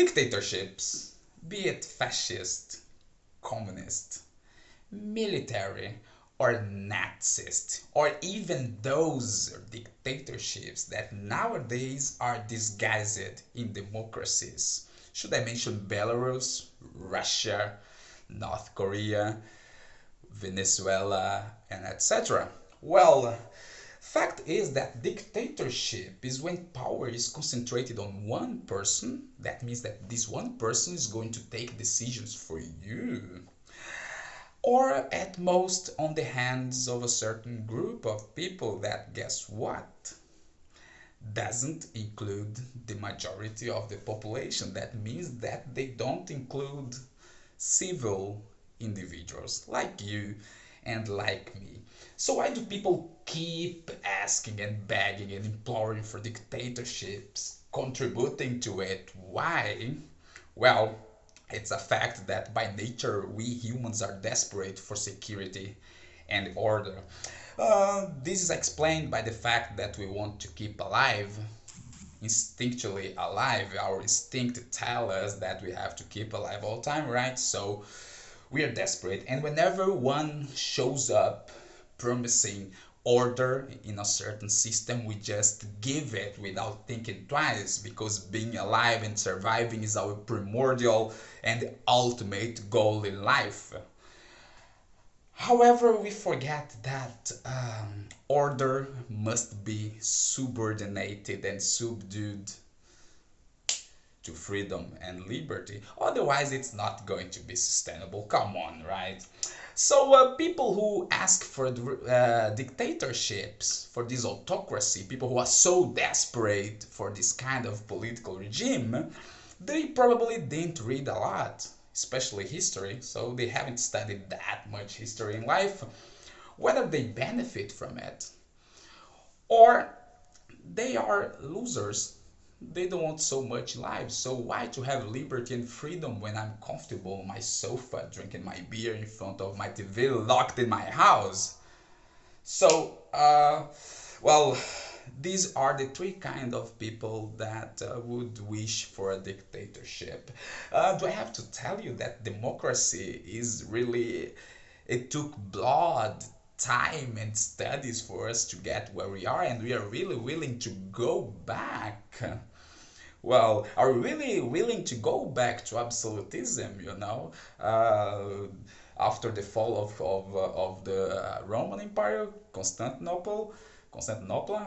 Dictatorships, be it fascist, communist, military, or Nazist, or even those dictatorships that nowadays are disguised in democracies. Should I mention Belarus, Russia, North Korea, Venezuela, and etc.? Well, fact is that dictatorship is when power is concentrated on one person. That means that this one person is going to take decisions for you, or at most on the hands of a certain group of people that, guess what, doesn't include the majority of the population. That means that they don't include civil individuals like you and like me. So why do people keep asking and begging and imploring for dictatorships, contributing to it? Why? Well, it's a fact that by nature we humans are desperate for security and order. This is explained by the fact that we want to keep alive, instinctually alive. Our instinct tells us that we have to keep alive all the time, right? So we are desperate, and whenever one shows up promising order in a certain system, we just give it without thinking twice, because being alive and surviving is our primordial and ultimate goal in life. However, we forget that order must be subordinated and subdued to freedom and liberty. Otherwise, it's not going to be sustainable. Come on, right? So people who ask for dictatorships, for this autocracy, people who are so desperate for this kind of political regime, they probably didn't read a lot, especially history, so they haven't studied that much history in life, whether they benefit from it or they are losers. They don't want so much life. So why to have liberty and freedom when I'm comfortable on my sofa drinking my beer in front of my TV locked in my house? So well, these are the three kind of people that would wish for a dictatorship. Do I have to tell you that democracy is really, it took blood, time and studies for us to get where we are, and we are really willing to go back. Well, are we really willing to go back to absolutism, you know? After the fall of the Roman Empire, Constantinople,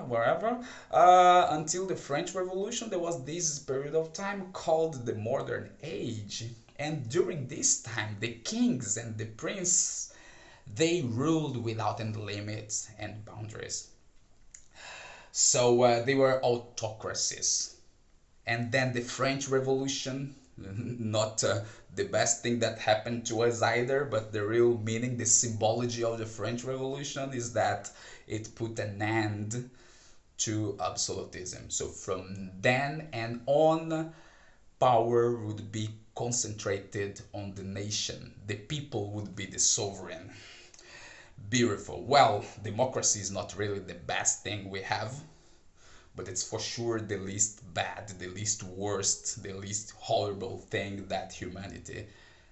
wherever, until the French Revolution, there was this period of time called the Modern Age. And during this time, the kings and the princes, they ruled without any limits and boundaries. So they were autocracies. And then the French Revolution, not the best thing that happened to us either, but the real meaning, the symbology of the French Revolution is that it put an end to absolutism. So from then and on, power would be concentrated on the nation. The people would be the sovereign. Beautiful. Well, democracy is not really the best thing we have, but it's for sure the least bad, the least worst, the least horrible thing that humanity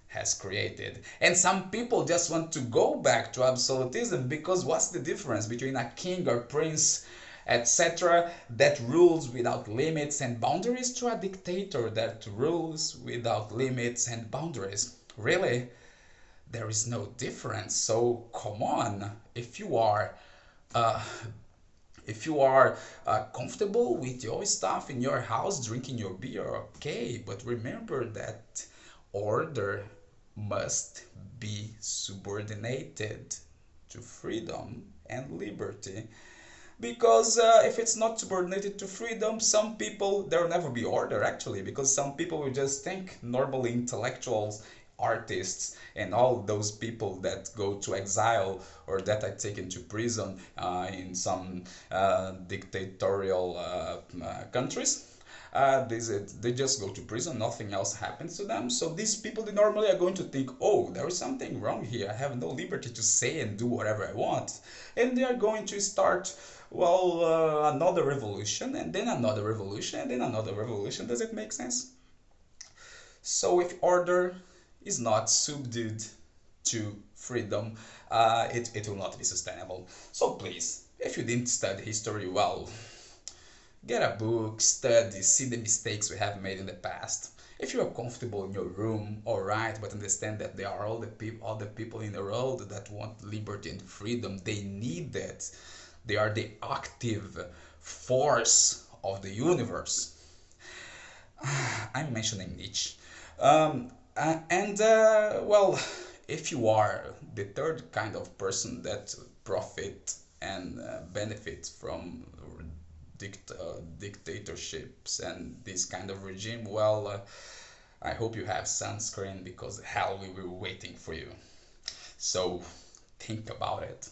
has created. And some people just want to go back to absolutism, because what's the difference between a king or prince, etc., that rules without limits and boundaries, to a dictator that rules without limits and boundaries? Really? There is no difference. So come on, if you are comfortable with your stuff in your house, drinking your beer, okay, but remember that order must be subordinated to freedom and liberty. Because if it's not subordinated to freedom, some people, there will never be order actually, because some people will just think, normally intellectuals, artists, and all those people that go to exile or that are taken to prison in some dictatorial countries. They just go to prison, nothing else happens to them. So these people, they normally are going to think, oh, there is something wrong here, I have no liberty to say and do whatever I want. And they are going to start, well, another revolution, and then another revolution, and then another revolution. Does it make sense? So if order is not subdued to freedom, it will not be sustainable. So please, if you didn't study history well, get a book, study, see the mistakes we have made in the past. If you are comfortable in your room, alright, but understand that there are all the people in the world that want liberty and freedom. They need that. They are the active force of the universe. I'm mentioning Nietzsche. Well, if you are the third kind of person that profit and benefit from dictatorships and this kind of regime, well, I hope you have sunscreen because hell, we were waiting for you. So think about it.